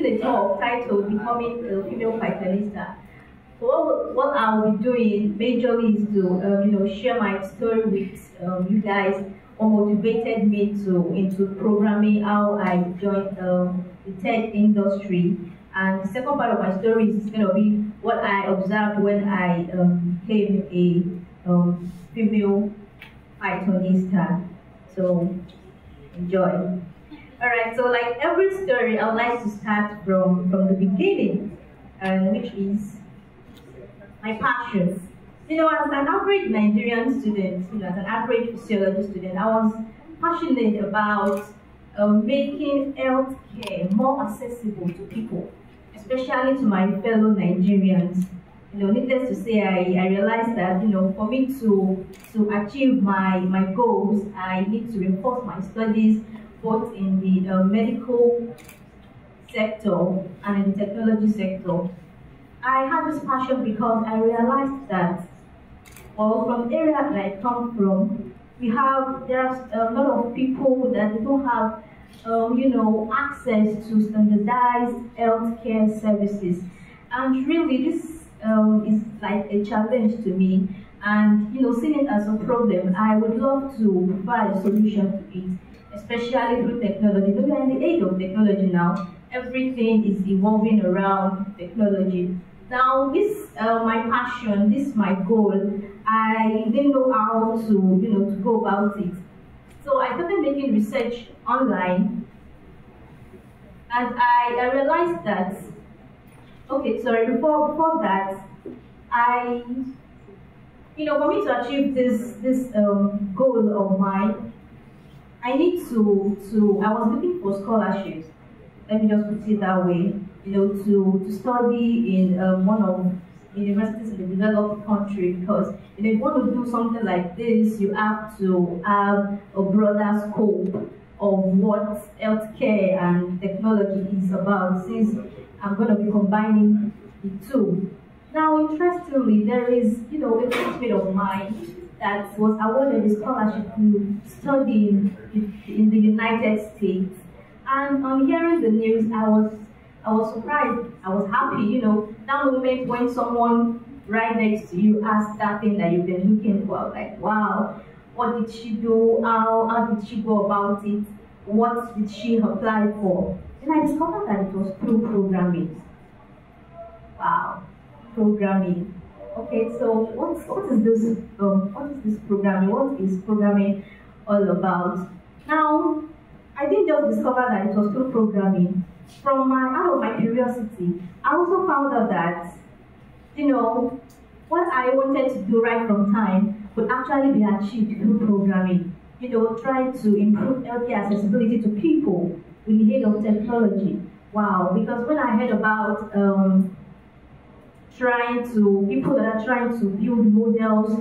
written a talk titled Becoming a Female Pythonista. So what I'll be doing majorly is to share my story with you guys, what motivated me into programming, how I joined the tech industry. And the second part of my story is going to be what I observed when I became a female Pythonista. So enjoy. Alright, so like every story, I would like to start from the beginning, which is my passions. As an average Nigerian student, as an average physiology student, I was passionate about making healthcare more accessible to people, especially to my fellow Nigerians. Needless to say, I realized that for me to achieve my goals, I need to reinforce my studies both in the medical sector and in the technology sector. I had this passion because I realized that, well, from the area that I come from, there's a lot of people that they don't have, access to standardized healthcare services, and really this is like a challenge to me. And seeing it as a problem, I would love to provide a solution to it, especially through technology. We are in the age of technology now. Everything is evolving around technology. Now, this my passion, this my goal. I didn't know how to go about it. So I started making research online, and I realized that, okay, sorry, before that, for me to achieve this goal of mine, I was looking for scholarships. Let me just put it that way. To study in one of universities in the developed country, because if you want to do something like this, you have to have a broader scope of what healthcare and technology is about, since I'm going to be combining the two. Now, interestingly, there is a classmate of mine that was awarded a scholarship to study in the United States. And on hearing the news, I was surprised. I was happy. That moment when someone right next to you asks that thing that you've been looking for. Like, wow, what did she do? How did she go about it? What did she apply for? And I discovered that it was through programming. Wow, programming. Okay, so what is this? What is this programming? What is programming all about? Now, I didn't just discover that it was through programming. Out of my curiosity, I also found out that, what I wanted to do right from time could actually be achieved through programming. Trying to improve healthcare accessibility to people with the aid of technology. Wow, because when I heard about people that are trying to build models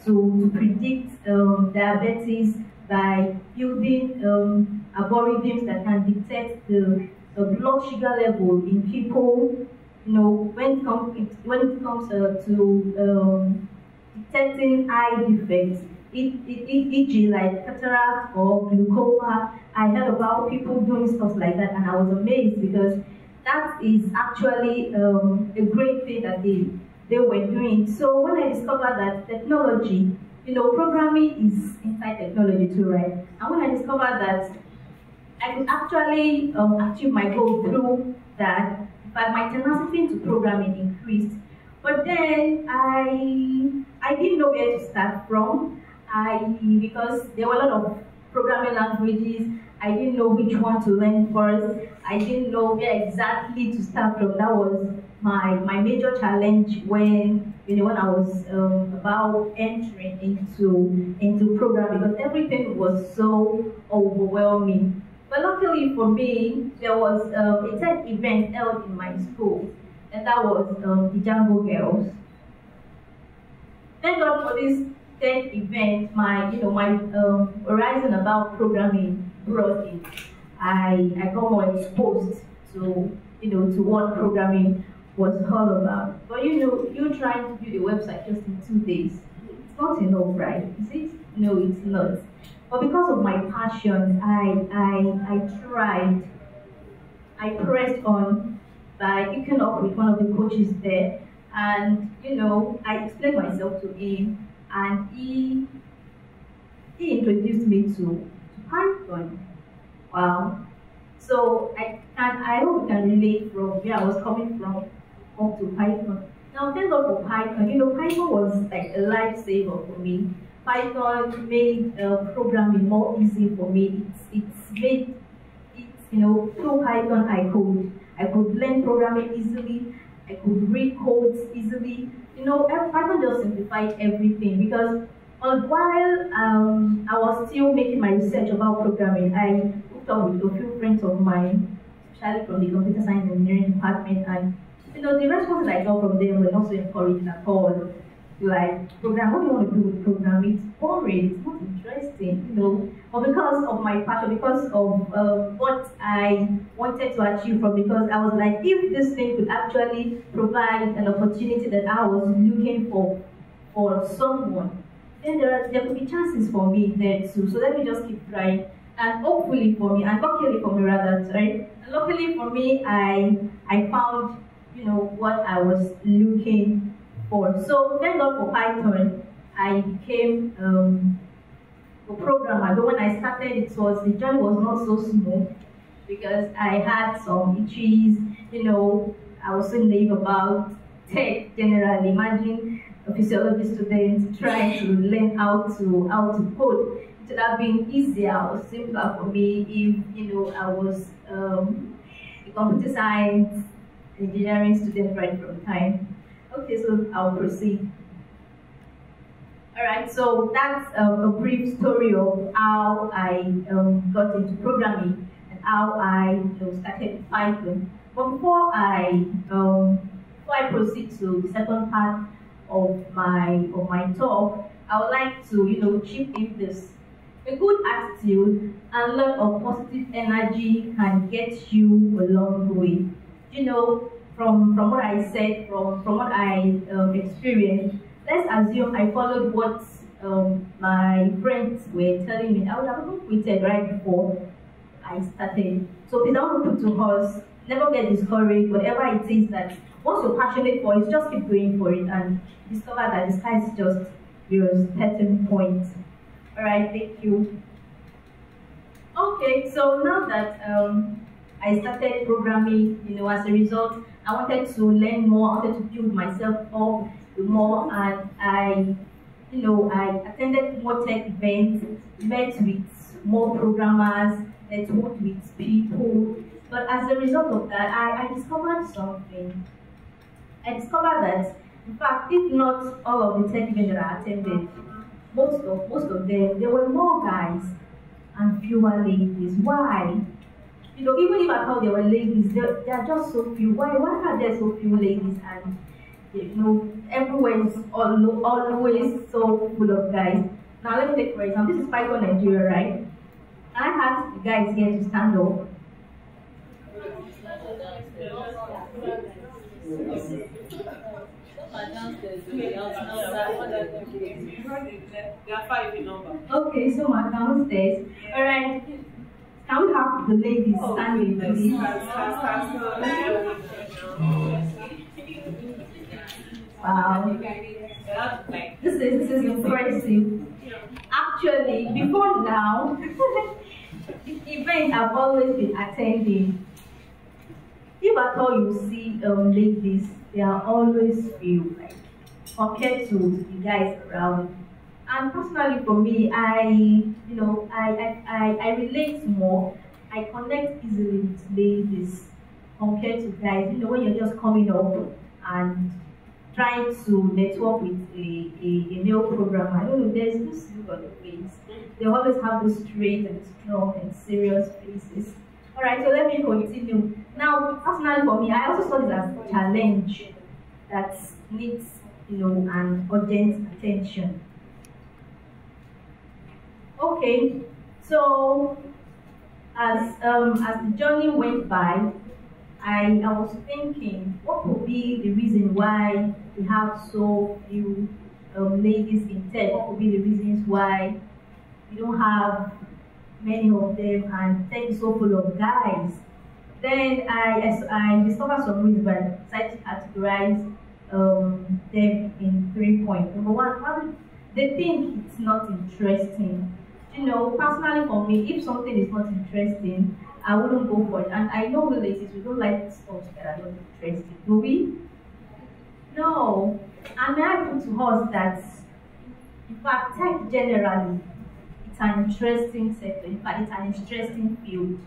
to predict diabetes by building algorithms that can detect the blood sugar level in people, when it comes to detecting eye defects, e.g. like cataract or glaucoma. I heard about people doing stuff like that, and I was amazed, because that is actually a great thing that they were doing. So when I discovered that technology, programming is inside technology too, right? And when I discovered that I could actually achieve my goal through that, but my tenacity into programming increased. But then I didn't know where to start from. Because there were a lot of programming languages, I didn't know which one to learn first. I didn't know where exactly to start from. That was my major challenge when I was about entering into programming, because everything was so overwhelming. But luckily for me, there was a tech event held in my school, and that was the Django Girls. Thank God for this tech event. My horizon about programming broadened. I got more exposed to what programming was all about. But you trying to build a website just in 2 days, it's not enough, right? Is it? No, it's not. But because of my passion, I tried. I pressed on. by picking up with one of the coaches there, and I explained myself to him, and he introduced me to Python. Wow. So I hope you can relate from where I was coming from up to Python. Now thank God for Python. Python was like a lifesaver for me. Python made programming more easy for me. It's made it, through Python I could learn programming easily. I could read codes easily. Python just simplified everything because while I was still making my research about programming, I hooked up with a few friends of mine, especially from the computer science engineering department, and the responses I got from them were not so encouraging at all. Like, program, what do you want to do with programming? It's boring, it's not interesting, But because of my passion, because of what I wanted to achieve from, because I was like, if this thing could actually provide an opportunity that I was looking for someone, then there could be chances for me there too. So let me just keep trying. And hopefully for me, and luckily for me rather, sorry, and luckily for me, I found, what I was looking for. So thank God for Python. I became a programmer. Though when I started, the journey was not so smooth because I had some issues. I was so naive about tech generally. Imagine a physiology student trying to learn how to code. It would have been easier or simpler for me if I was a computer science engineering student right from time. Okay, so I'll proceed. Alright, so that's a brief story of how I got into programming and how I started with Python. But before I proceed to the second part of my talk, I would like to chip in this. A good attitude and a lot of positive energy can get you a long way. From what I said, from what I experienced, let's assume I followed what my friends were telling me. I would have even quitted right before I started. So please, I want to put to us, never get discouraged, whatever it is that once you're passionate for it, just keep going for it and discover that the sky is just your starting point. Alright, thank you. Okay, so now that I started programming, as a result, I wanted to learn more, I wanted to build myself up more, and I attended more tech events, met with more programmers, networked with people. But as a result of that, I discovered something. I discovered that, in fact, if not all of the tech events that I attended, most of them, there were more guys and fewer ladies. Why? Even if I thought there were ladies, there are just so few. Why are there so few ladies? And everywhere is always so full of guys. Now let me take for example, this is Python Nigeria, right? I had the guys here to stand up. There are 5 in number. Okay, so my downstairs. Alright. Can we have the ladies standing, please? Wow. This is impressive. Actually, before now, the event I've always been attending, if at all you see ladies, they are always few, like compared to the guys around. And personally, for me, I relate more. I connect easily with ladies compared to guys. When you're just coming up and trying to network with a male programmer, I don't know, there's this look on the face. They always have this straight and strong and serious faces. Alright, so let me continue. Now, personally for me, I also saw this as a challenge that needs, an urgent attention. Okay, so as the journey went by, I was thinking, what would be the reason why we have so few ladies in tech? What would be the reasons why we don't have many of them, and tech is so full of guys? Then I discovered some ways where I decided to categorize them in 3 points. Number one, they think it's not interesting. You know, personally for me, if something is not interesting, I wouldn't go for it. And I know we ladies, we don't like stuff that are not interesting, do we? No. And may I put to us that, in fact, tech generally, it's an interesting sector. In fact, it's an interesting field.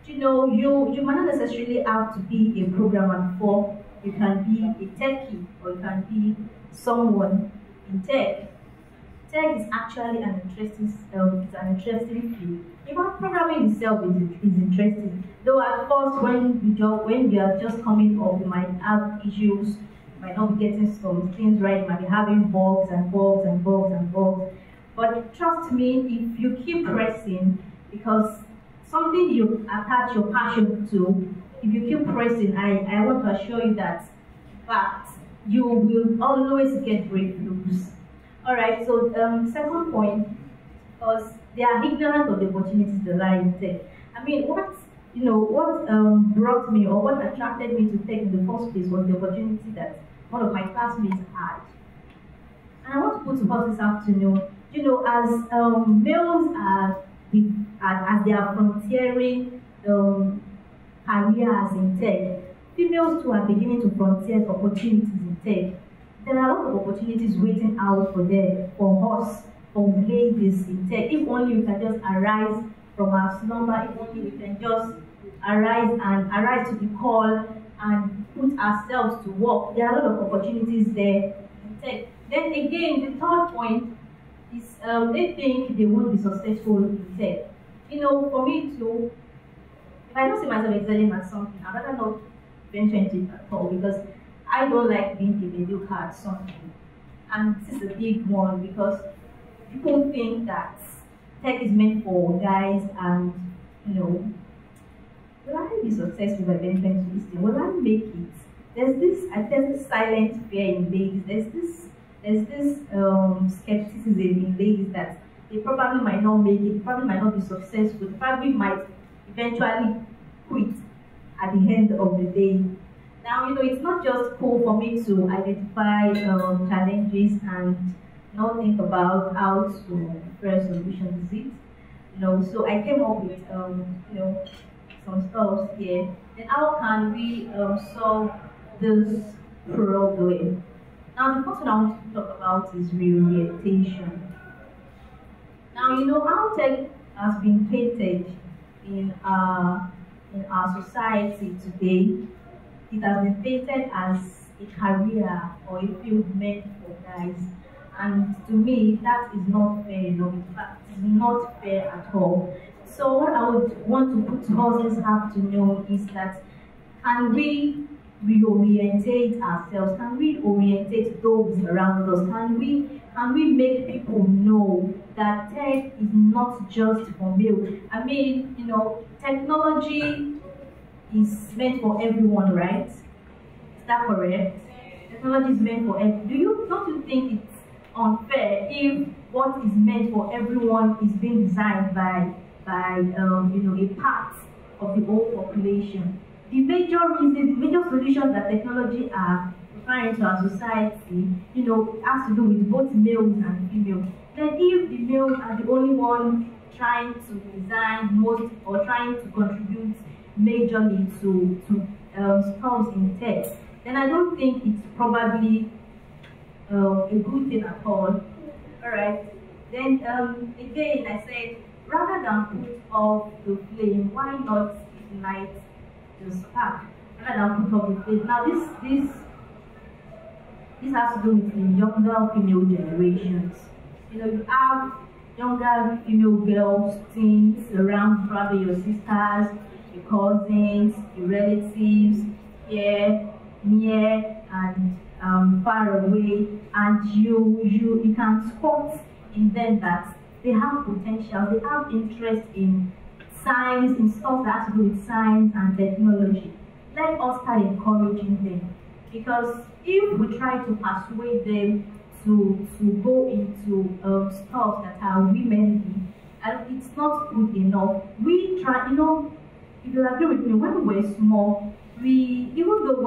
You know, you might not necessarily have to be a programmer before you can be a techie, or you can be someone in tech. Tech is actually an interesting, it's an interesting field. Even programming itself is interesting. Though at first, when you are just coming up, you might have issues, you might not be getting some things right, you might be having bugs and bugs and bugs and bugs. But trust me, if you keep pressing, because something you attach your passion to, if you keep pressing, I want to assure you that, in fact, you will always get breakthroughs. All right, so second point, because they are ignorant of the opportunities that lie in tech. I mean, what brought me, or what attracted me to tech in the first place was the opportunity that one of my classmates had. And I want to put to us this afternoon, you know, as males as they are frontiering careers in tech, females too are beginning to frontier opportunities in tech. There are a lot of opportunities waiting out for them, for us, for ladies in tech. If only we can just arise from our slumber, if only we can just arise to the call and put ourselves to work. There are a lot of opportunities there in tech. Then again, the third point is they think they won't be successful in tech. You know, for me too, if I don't see myself excelling at something, I'd rather not venture into it at all, because I don't like being a mediocre at something. And this is a big one, because people think that tech is meant for guys, and you know, will I be successful by venturing into this thing? Will I make it? There's this silent fear in ladies. There's this skepticism in ladies that they probably might not make it, they probably might not be successful, they probably might eventually quit at the end of the day. Now, you know, it's not just cool for me to identify challenges and not think about how to first solutions it. You know, so I came up with you know, some stuff here. Then how can we solve this problem? Now, the first one I want to talk about is reorientation. Now, you know how tech has been painted in our society today. It has been painted as a career or a field meant for guys. And to me, that is not fair enough. In fact, it's not fair at all. So what I would want to put to us this afternoon is that, can we reorientate ourselves? Can we orientate those around us? Can we make people know that tech is not just for male? I mean, you know, technology is meant for everyone, right? Is that correct? Technology is meant for everyone. Don't you think it's unfair if what is meant for everyone is being designed by you know, a part of the whole population? The major solutions that technology are referring to our society, you know, has to do with both males and females. Then if the males are the only one trying to design most, or trying to contribute majorly to stuff in tech, then I don't think it's probably a good thing at all. Alright. Then again, I said, rather than put off the flame, why not ignite the spark? Rather than put off the flame. Now this has to do with the younger female generations. You know, you have younger female girls, teens around, probably your sisters, your cousins, your relatives, here, near, and far away, and you can spot in them that they have potential, they have interest in science, in stuff that has to do with science and technology. Let us start encouraging them, because if we try to persuade them to go into stuff that are womenly, it's not good enough. We try, you know, if you agree with me, when we were small, we, even though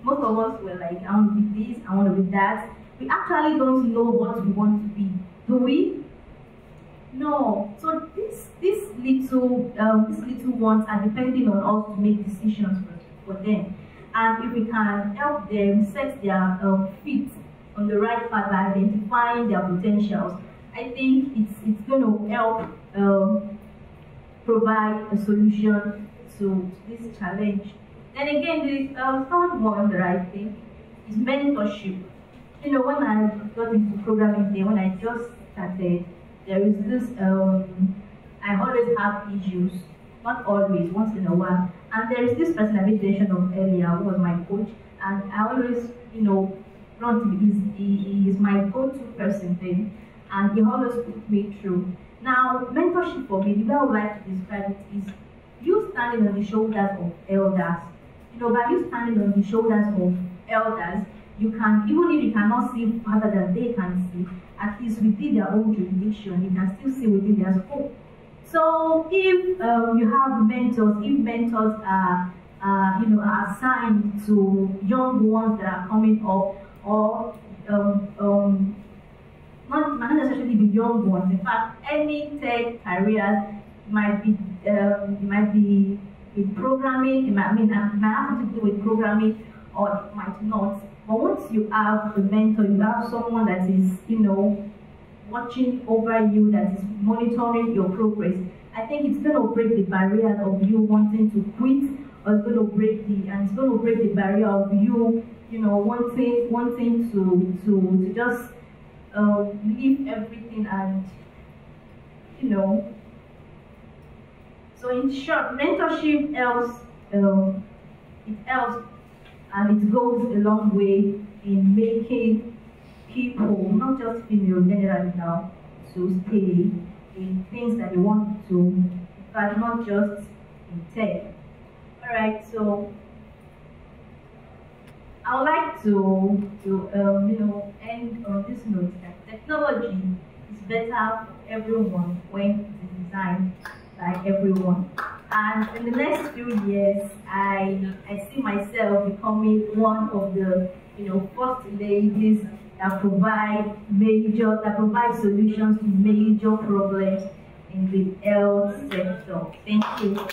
most of us were like, I want to be this, I want to be that, we actually don't know what we want to be. Do we? No. So these little ones are depending on us to make decisions for them. And if we can help them set their feet on the right path by identifying their potentials, I think it's going to help provide a solution to this challenge. Then again, the third one that I think is mentorship. You know, when I got into programming there, when I just started, there is this, I always have issues, not always, once in a while. And there is this person I made mention of earlier, who was my coach, and I always, you know, run to him. He is my go-to person then, and he always put me through. Now, mentorship for me, the way I would like to describe it is you standing on the shoulders of elders. You know, by you standing on the shoulders of elders, you can, even if you cannot see further than they can see, at least within their own jurisdiction, you can still see within their scope. So if you have mentors, if mentors are, are assigned to young ones that are coming up, or not necessarily the young ones. In fact, any tech careers might be with programming. It might have something to do with programming, or it might not. But once you have a mentor, you have someone that is, you know, watching over you, that is monitoring your progress, I think it's going to break the barrier of you wanting to quit, or it's going to break the barrier of you, you know, wanting to just leave everything and, you know. So in short, mentorship helps. It helps, and it goes a long way in making people, not just female generally now, to stay in things that they want to, but not just in tech. Alright, so I would like to end on this note that technology is better for everyone when it is designed by everyone. And in the next few years, I see myself becoming one of the first ladies that provide solutions to major problems in the health sector. Thank you.